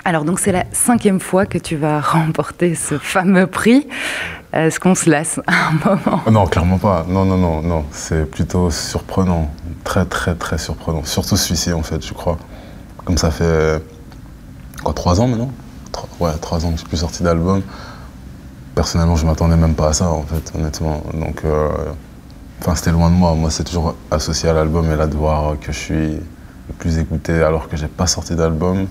Alors donc c'est la 5e fois que tu vas remporter ce fameux prix. Est-ce qu'on se lasse à un moment? Non, clairement pas. Non, non, non, non. C'est plutôt surprenant. Très, très, très surprenant. Surtout celui-ci, en fait, je crois. Comme ça fait, quoi, 3 ans maintenant? Ouais, 3 ans que je suis plus sorti d'album. Personnellement, je m'attendais même pas à ça, en fait, honnêtement. Donc, enfin, c'était loin de moi. Moi, c'est toujours associé à l'album, et là, de voir que je suis le plus écouté alors que j'ai pas sorti d'album,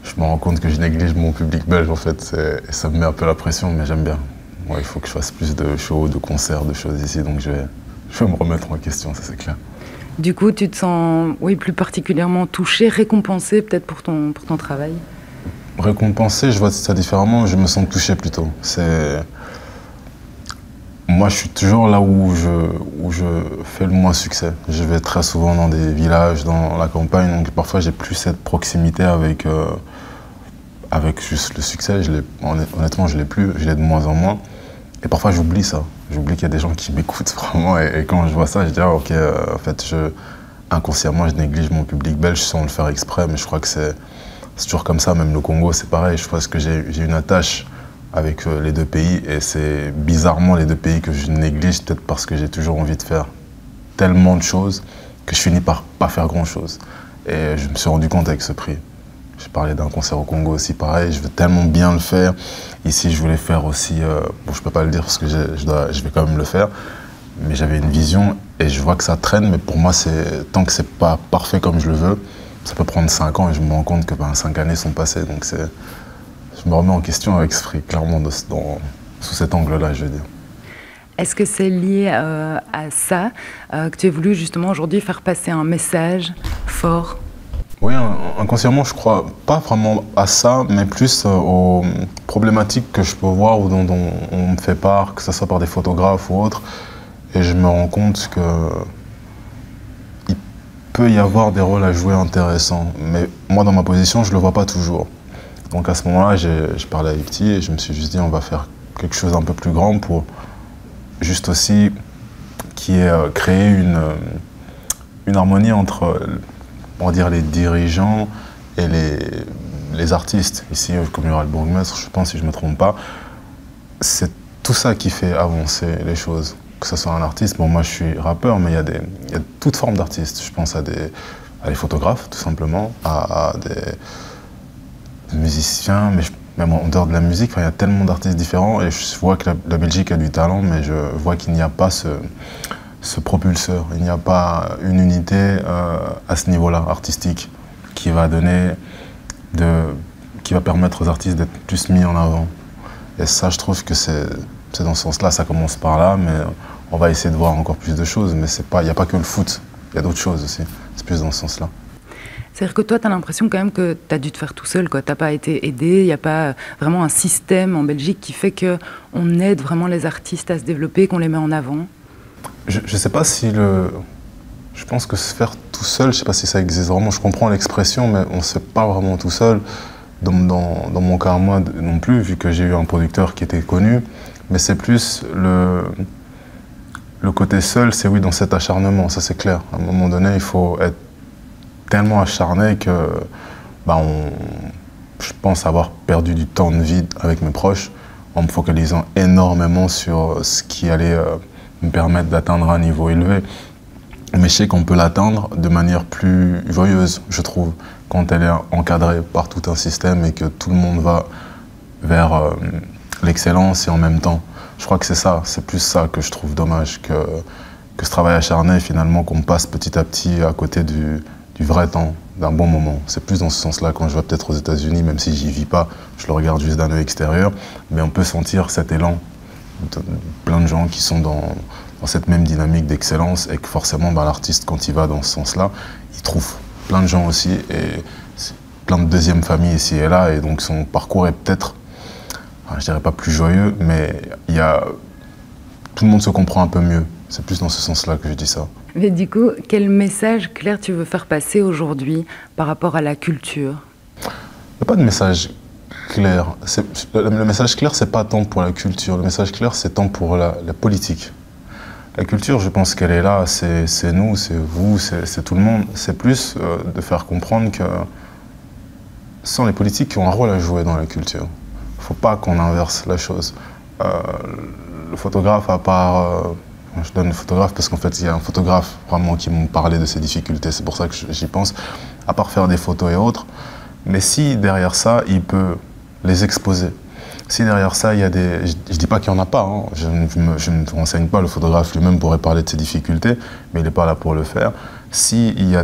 je me rends compte que je néglige mon public belge, en fait, et ça me met un peu la pression, mais j'aime bien. Ouais, il faut que je fasse plus de shows, de concerts, de choses ici, donc je vais me remettre en question, ça c'est clair. Du coup, tu te sens, oui, plus particulièrement touché, récompensé peut-être pour ton travail? Récompensé, je vois ça différemment, je me sens touché plutôt. Moi, je suis toujours là où je fais le moins succès. Je vais très souvent dans des villages, dans la campagne, donc parfois j'ai plus cette proximité avec juste le succès. Honnêtement, je l'ai plus, je l'ai de moins en moins. Et parfois, j'oublie ça. J'oublie qu'il y a des gens qui m'écoutent vraiment. Et quand je vois ça, je dis, ah, ok, en fait, inconsciemment, je néglige mon public belge sans le faire exprès, mais je crois que c'est toujours comme ça. Même le Congo, c'est pareil. Je pense que j'ai une attache avec les deux pays, et c'est bizarrement les deux pays que je néglige, peut-être parce que j'ai toujours envie de faire tellement de choses que je finis par pas faire grand-chose. Et je me suis rendu compte avec ce prix. Je parlais d'un concert au Congo aussi, pareil, je veux tellement bien le faire. Ici, je voulais faire aussi, bon, je peux pas le dire parce que je vais quand même le faire, mais j'avais une vision et je vois que ça traîne, mais pour moi, tant que c'est pas parfait comme je le veux, ça peut prendre 5 ans, et je me rends compte que 5 années sont passées, donc je me remets en question avec ce prix, clairement, sous cet angle-là, je veux dire. Est-ce que c'est lié à ça que tu as voulu justement aujourd'hui faire passer un message fort? Oui, inconsciemment, je crois pas vraiment à ça, mais plus aux problématiques que je peux voir ou dont on me fait part, que ce soit par des photographes ou autres. Et je me rends compte qu'il peut y avoir des rôles à jouer intéressants. Mais moi, dans ma position, je ne le vois pas toujours. Donc à ce moment-là, je parlais avec Ti et je me suis juste dit, on va faire quelque chose un peu plus grand pour juste aussi créer une harmonie entre, on va dire, les dirigeants et les artistes. Ici, comme il y aura le bourgmestre, je pense, si je ne me trompe pas, c'est tout ça qui fait avancer les choses. Que ce soit un artiste, bon, moi je suis rappeur, mais il y a toutes formes d'artistes. Je pense à des photographes, tout simplement, à des musiciens, mais même en dehors de la musique, il y a tellement d'artistes différents, et je vois que la Belgique a du talent, mais je vois qu'il n'y a pas ce propulseur. Il n'y a pas une unité à ce niveau-là, artistique, qui va permettre aux artistes d'être plus mis en avant. Et ça, je trouve que c'est dans ce sens-là, ça commence par là, mais on va essayer de voir encore plus de choses. Mais il n'y a pas que le foot, il y a d'autres choses aussi. C'est plus dans ce sens-là. C'est-à-dire que toi, tu as l'impression quand même que tu as dû te faire tout seul, tu n'as pas été aidé, il n'y a pas vraiment un système en Belgique qui fait qu'on aide vraiment les artistes à se développer, qu'on les met en avant? Je ne sais pas si je pense que se faire tout seul, je ne sais pas si ça existe vraiment. Je comprends l'expression, mais on ne se fait pas vraiment tout seul. Dans mon cas, moi non plus, vu que j'ai eu un producteur qui était connu. Mais c'est plus le côté seul, c'est oui, dans cet acharnement, ça c'est clair. À un moment donné, il faut être tellement acharné que je pense avoir perdu du temps de vie avec mes proches en me focalisant énormément sur ce qui allait me permettre d'atteindre un niveau élevé. Mais je sais qu'on peut l'atteindre de manière plus joyeuse, je trouve, quand elle est encadrée par tout un système et que tout le monde va vers l'excellence et en même temps. Je crois que c'est ça, c'est plus ça que je trouve dommage, que ce travail acharné, finalement, qu'on passe petit à petit à côté du vrai temps, d'un bon moment. C'est plus dans ce sens-là, quand je vais peut-être aux États-Unis, même si j'y vis pas, je le regarde juste d'un œil extérieur, mais on peut sentir cet élan de plein de gens qui sont dans cette même dynamique d'excellence, et que forcément, l'artiste, quand il va dans ce sens-là, il trouve plein de gens aussi, et plein de deuxième famille ici et là, et donc son parcours est peut-être, je dirais pas plus joyeux, mais tout le monde se comprend un peu mieux. C'est plus dans ce sens-là que je dis ça. Mais du coup, quel message clair tu veux faire passer aujourd'hui par rapport à la culture? Il n'y a pas de message clair. Le message clair, c'est pas tant pour la culture. Le message clair, c'est tant pour la politique. La culture, je pense qu'elle est là. C'est nous, c'est vous, c'est tout le monde. C'est plus de faire comprendre que ce sont les politiques qui ont un rôle à jouer dans la culture. Il ne faut pas qu'on inverse la chose. Le photographe, à part... je donne le photographe parce qu'en fait, il y a un photographe vraiment qui m'a parlé de ces difficultés. C'est pour ça que j'y pense. À part faire des photos et autres. Mais si derrière ça, il peut les exposer. Si derrière ça, il y a des... Je ne dis pas qu'il n'y en a pas. Hein. Je ne me renseigne pas. Le photographe lui-même pourrait parler de ses difficultés. Mais il n'est pas là pour le faire. S'il y a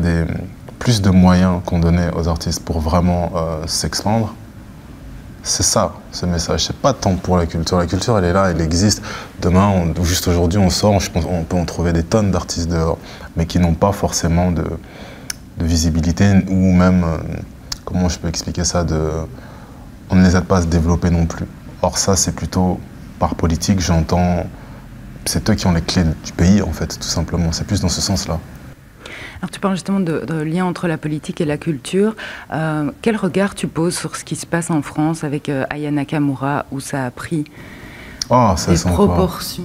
plus de moyens qu'on donnait aux artistes pour vraiment s'expandre, c'est ça, ce message. C'est pas tant pour la culture. La culture, elle est là, elle existe. Demain, juste aujourd'hui, on sort, je pense on peut en trouver des tonnes d'artistes dehors, mais qui n'ont pas forcément de visibilité, ou même, comment je peux expliquer ça, on ne les aide pas à se développer non plus. Or ça, c'est plutôt par politique, j'entends, c'est eux qui ont les clés du pays, en fait, tout simplement. C'est plus dans ce sens-là. Alors tu parles justement de lien entre la politique et la culture. Quel regard tu poses sur ce qui se passe en France avec Aya Nakamura, où ça a pris des proportions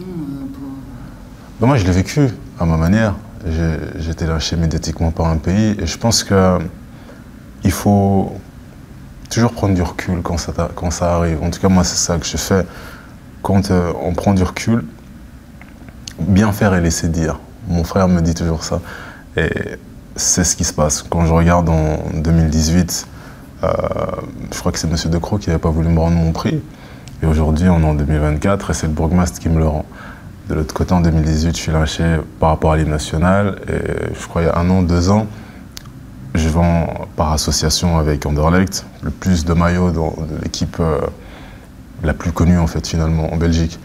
Ben moi, je l'ai vécu à ma manière. J'ai été lynché médiatiquement par un pays et je pense qu'il faut toujours prendre du recul quand ça arrive. En tout cas, moi, c'est ça que je fais. Quand on prend du recul, bien faire et laisser dire. Mon frère me dit toujours ça. Et c'est ce qui se passe. Quand je regarde en 2018, je crois que c'est M. Decroix qui n'avait pas voulu me rendre mon prix. Et aujourd'hui, on est en 2024 et c'est le bourgmestre qui me le rend. De l'autre côté, en 2018, je suis lynché par rapport à l'hymne national. Et je crois il y a 1 an, 2 ans, je vends par association avec Anderlecht le plus de maillots de l'équipe la plus connue en fait finalement en Belgique.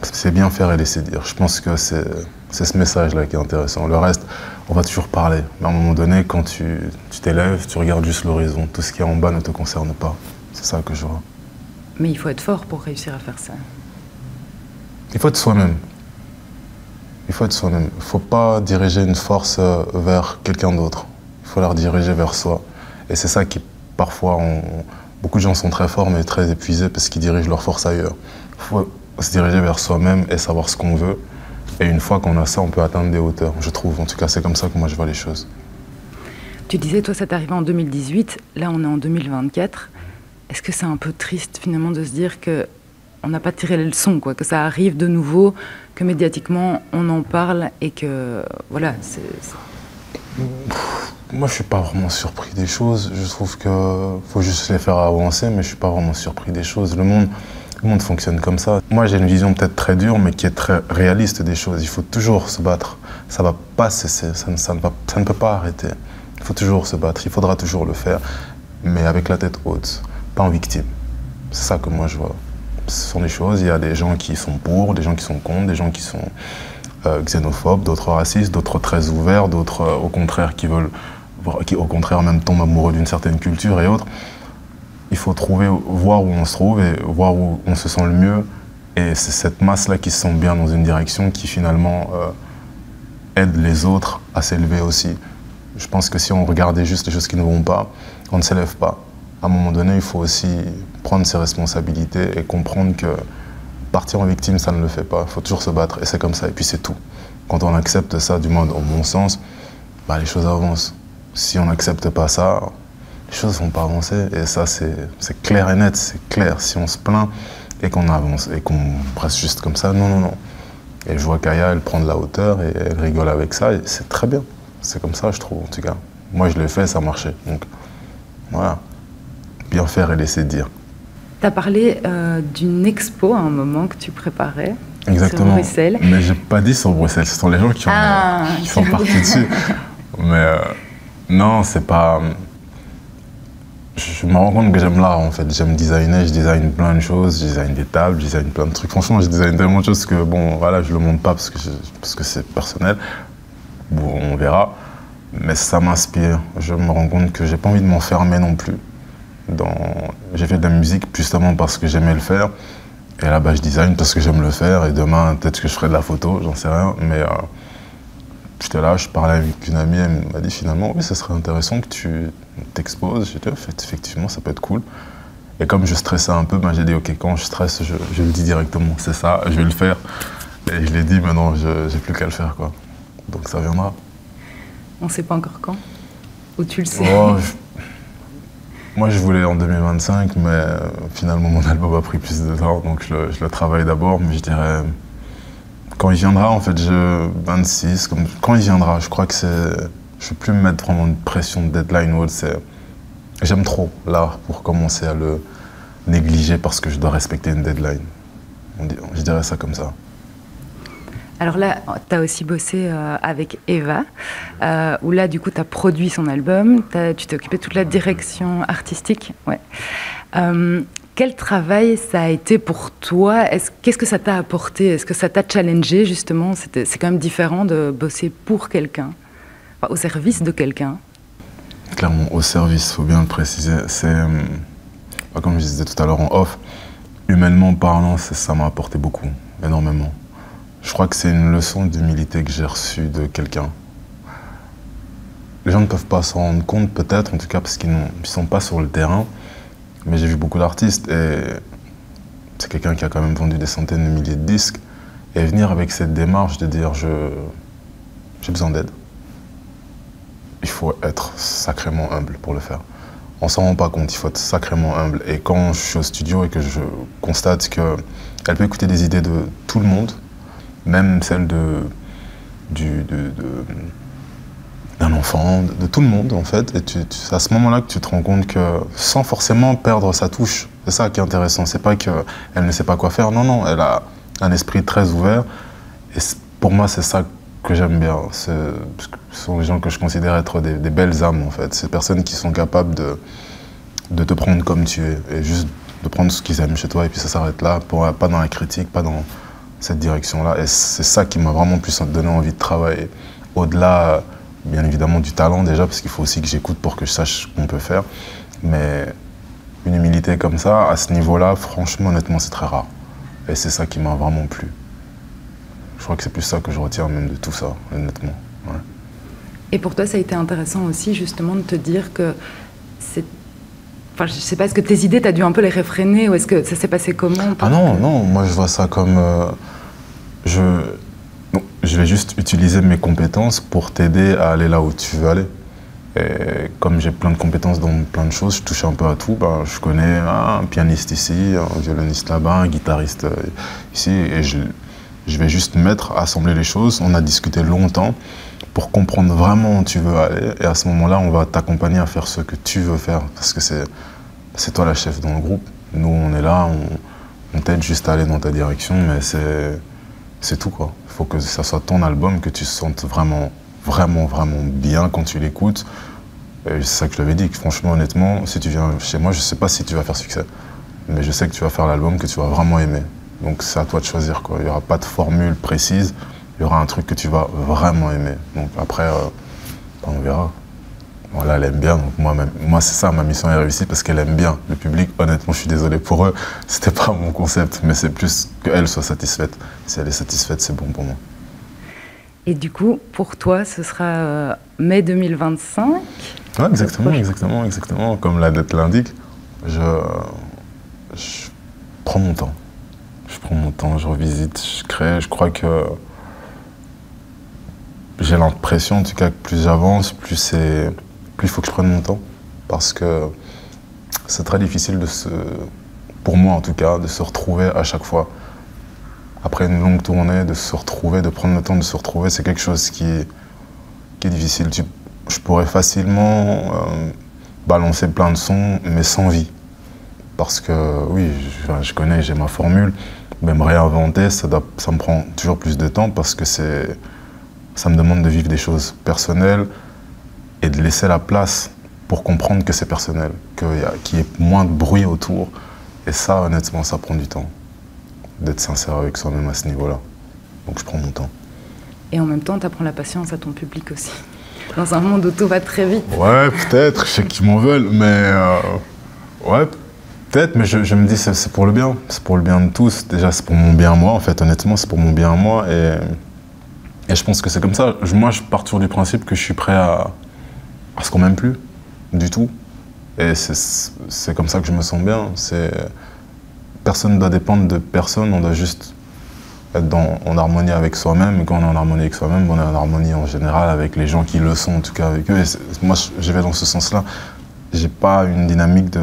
C'est bien faire et laisser dire. Je pense que c'est ce message-là qui est intéressant. Le reste, on va toujours parler. Mais à un moment donné, quand tu t'élèves, tu regardes juste l'horizon. Tout ce qui est en bas ne te concerne pas. C'est ça que je vois. Mais il faut être fort pour réussir à faire ça. Il faut être soi-même. Il faut être soi-même. Il ne faut pas diriger une force vers quelqu'un d'autre. Il faut la rediriger vers soi. Et c'est ça qui, parfois, beaucoup de gens sont très forts mais très épuisés parce qu'ils dirigent leur force ailleurs. Il faut se diriger vers soi-même et savoir ce qu'on veut. Et une fois qu'on a ça, on peut atteindre des hauteurs, je trouve. En tout cas, c'est comme ça que moi je vois les choses. Tu disais, toi, ça t'est arrivé en 2018. Là, on est en 2024. Est-ce que c'est un peu triste, finalement, de se dire qu'on n'a pas tiré les leçons, quoi, que ça arrive de nouveau, que médiatiquement, on en parle et que, voilà, Moi, je ne suis pas vraiment surpris des choses. Je trouve qu'il faut juste les faire avancer, mais je ne suis pas vraiment surpris des choses. Le monde fonctionne comme ça. Moi, j'ai une vision peut-être très dure, mais qui est très réaliste des choses. Il faut toujours se battre. Ça ne va pas cesser, ça ne peut pas arrêter. Il faut toujours se battre, il faudra toujours le faire, mais avec la tête haute, pas en victime. C'est ça que moi je vois. Ce sont des choses, il y a des gens qui sont pour, des gens qui sont contre, des gens qui sont xénophobes, d'autres racistes, d'autres très ouverts, d'autres au contraire qui au contraire même tombent amoureux d'une certaine culture et autres. Il faut voir où on se trouve et voir où on se sent le mieux. Et c'est cette masse-là qui se sent bien dans une direction qui finalement aide les autres à s'élever aussi. Je pense que si on regardait juste les choses qui ne vont pas, on ne s'élève pas. À un moment donné, il faut aussi prendre ses responsabilités et comprendre que partir en victime, ça ne le fait pas. Il faut toujours se battre et c'est comme ça. Et puis c'est tout. Quand on accepte ça, du moins dans mon sens, bah, les choses avancent. Si on n'accepte pas ça, les choses ne vont pas avancer. Et ça, c'est clair et net, c'est clair. Si on se plaint et qu'on avance et qu'on reste juste comme ça, non, non, non. Et je vois qu'Aya, elle prend de la hauteur et elle rigole avec ça et c'est très bien. C'est comme ça, je trouve, en tout cas. Moi, je l'ai fait, ça marchait. Donc, voilà. Bien faire et laisser dire. Tu as parlé d'une expo à un moment que tu préparais. Exactement. Sur Bruxelles. Mais je n'ai pas dit sur Bruxelles, ce sont les gens qui sont partis dessus. Mais non, c'est pas... Je me rends compte que j'aime l'art, en fait. J'aime designer, je design plein de choses, je design des tables, je design plein de trucs. Franchement, je design tellement de choses que, bon, voilà, je le montre pas parce que c'est personnel. Bon, on verra. Mais ça m'inspire. Je me rends compte que j'ai pas envie de m'enfermer non plus. J'ai fait de la musique justement parce que j'aimais le faire. Et là, bah, je design parce que j'aime le faire. Et demain, peut-être que je ferai de la photo, j'en sais rien. Mais j'étais là, je parlais avec une amie, elle m'a dit finalement, oui, ce serait intéressant que tu t'exposes. J'ai dit, effectivement, ça peut être cool. Et comme je stressais un peu, ben, j'ai dit, ok, quand je stresse, je le dis directement. C'est ça, je vais le faire. Et je l'ai dit, maintenant, j'ai plus qu'à le faire, quoi. Donc ça viendra. On ne sait pas encore quand? Ou tu le sais? Moi, je voulais en 2025, mais finalement, mon album a pris plus de temps, donc je le travaille d'abord, mais je dirais... Quand il viendra, en fait, 26, quand il viendra, je crois que c'est... Je ne veux plus me mettre vraiment une pression de deadline ou autre, j'aime trop l'art pour commencer à le négliger parce que je dois respecter une deadline. Je dirais ça comme ça. Alors là, tu as aussi bossé avec Eva, où là, du coup, tu as produit son album, tu t'es occupé de toute la direction artistique. Ouais. Quel travail ça a été pour toi? Qu'est-ce que ça t'a apporté? Est-ce que ça t'a challengé, justement? C'est quand même différent de bosser pour quelqu'un, enfin, au service de quelqu'un. Clairement, au service, il faut bien le préciser. C'est, comme je disais tout à l'heure en off, humainement parlant, ça m'a apporté beaucoup, énormément. Je crois que c'est une leçon d'humilité que j'ai reçue de quelqu'un. Les gens ne peuvent pas s'en rendre compte, peut-être, en tout cas parce qu'ils ne sont pas sur le terrain. Mais j'ai vu beaucoup d'artistes et c'est quelqu'un qui a quand même vendu des centaines de milliers de disques. Et venir avec cette démarche de dire j'ai besoin d'aide. Il faut être sacrément humble pour le faire. On s'en rend pas compte, il faut être sacrément humble. Et quand je suis au studio et que je constate qu'elle peut écouter des idées de tout le monde, même celles d'un enfant, de tout le monde en fait, et c'est à ce moment-là que tu te rends compte que sans forcément perdre sa touche, c'est ça qui est intéressant, c'est pas qu'elle ne sait pas quoi faire, non, non, elle a un esprit très ouvert, et pour moi c'est ça que j'aime bien, ce sont les gens que je considère être des belles âmes en fait, ces personnes qui sont capables de te prendre comme tu es, et juste de prendre ce qu'ils aiment chez toi, et puis ça s'arrête là, pas dans la critique, pas dans cette direction-là, et c'est ça qui m'a vraiment plus donné envie de travailler, au-delà bien évidemment du talent déjà, parce qu'il faut aussi que j'écoute pour que je sache ce qu'on peut faire. Mais une humilité comme ça, à ce niveau-là, franchement, honnêtement, c'est très rare. Et c'est ça qui m'a vraiment plu. Je crois que c'est plus ça que je retiens même de tout ça, honnêtement. Ouais. Et pour toi, ça a été intéressant aussi, justement, de te dire que c'est... Enfin, je sais pas, est-ce que tes idées, tu as dû un peu les réfréner, ou est-ce que ça s'est passé comment? Ah non, non, moi je vois ça comme... Je vais juste utiliser mes compétences pour t'aider à aller là où tu veux aller. Et comme j'ai plein de compétences dans plein de choses, je touche un peu à tout. Ben, je connais un pianiste ici, un violoniste là-bas, un guitariste ici. Et je vais juste assembler les choses. On a discuté longtemps pour comprendre vraiment où tu veux aller. Et à ce moment-là, on va t'accompagner à faire ce que tu veux faire. Parce que c'est toi la chef dans le groupe. Nous, on est là, on t'aide juste à aller dans ta direction, mais c'est tout, quoi. Il faut que ça soit ton album, que tu te sentes vraiment, vraiment, vraiment bien quand tu l'écoutes. C'est ça que je l'avais dit, que franchement, honnêtement, si tu viens chez moi, je ne sais pas si tu vas faire succès. Mais je sais que tu vas faire l'album que tu vas vraiment aimer. Donc c'est à toi de choisir, quoi. Il n'y aura pas de formule précise, il y aura un truc que tu vas vraiment aimer. Donc après, on verra. Voilà, elle aime bien, donc moi c'est ça, ma mission est réussie parce qu'elle aime bien. Le public, honnêtement, je suis désolé pour eux, c'était pas mon concept, mais c'est plus qu'elle soit satisfaite. Si elle est satisfaite, c'est bon pour moi. Et du coup, pour toi, ce sera mai 2025? Ouais, exactement. Comme la date l'indique, je prends mon temps. Je revisite, je crée. Je crois que j'ai l'impression, en tout cas, que plus j'avance, plus il faut que je prenne mon temps. Parce que c'est très difficile pour moi en tout cas, de se retrouver à chaque fois. Après une longue tournée, de se retrouver, de prendre le temps de se retrouver, c'est quelque chose qui est difficile. Je pourrais facilement balancer plein de sons, mais sans vie. Parce que oui, je connais, j'ai ma formule, mais me réinventer, ça me prend toujours plus de temps parce que ça me demande de vivre des choses personnelles et de laisser la place pour comprendre que c'est personnel, qu'il y ait moins de bruit autour. Et ça, honnêtement, ça prend du temps, d'être sincère avec soi-même à ce niveau-là. Donc je prends mon temps. Et en même temps, tu apprends la patience à ton public aussi. Dans un monde où tout va très vite. Ouais, peut-être, je sais qu'ils m'en veulent, mais... ouais, peut-être, mais je me dis c'est pour le bien. C'est pour le bien de tous. Déjà, c'est pour mon bien à moi, en fait, honnêtement, c'est pour mon bien à moi. Et je pense que c'est comme ça. Moi, je pars toujours du principe que je suis prêt à ce qu'on m'aime plus, du tout. Et c'est comme ça que je me sens bien. Personne ne doit dépendre de personne, on doit juste être en harmonie avec soi-même. Et quand on est en harmonie avec soi-même, on est en harmonie en général avec les gens qui le sont, en tout cas avec eux. Et moi, je vais dans ce sens-là. j'ai pas une dynamique de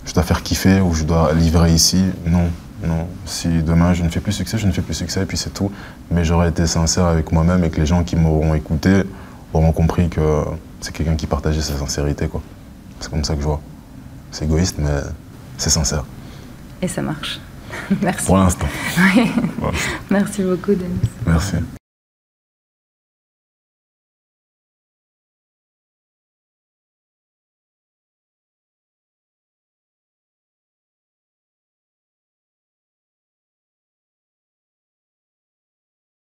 je dois faire kiffer ou je dois livrer ici. Non, non. Si demain je ne fais plus succès, je ne fais plus succès et puis c'est tout. Mais j'aurais été sincère avec moi-même et que les gens qui m'auront écouté auront compris que c'est quelqu'un qui partageait sa sincérité, quoi. C'est comme ça que je vois. C'est égoïste, mais c'est sincère. Et ça marche. Merci. Pour l'instant. Oui. Ouais. Merci beaucoup, Denis. Merci.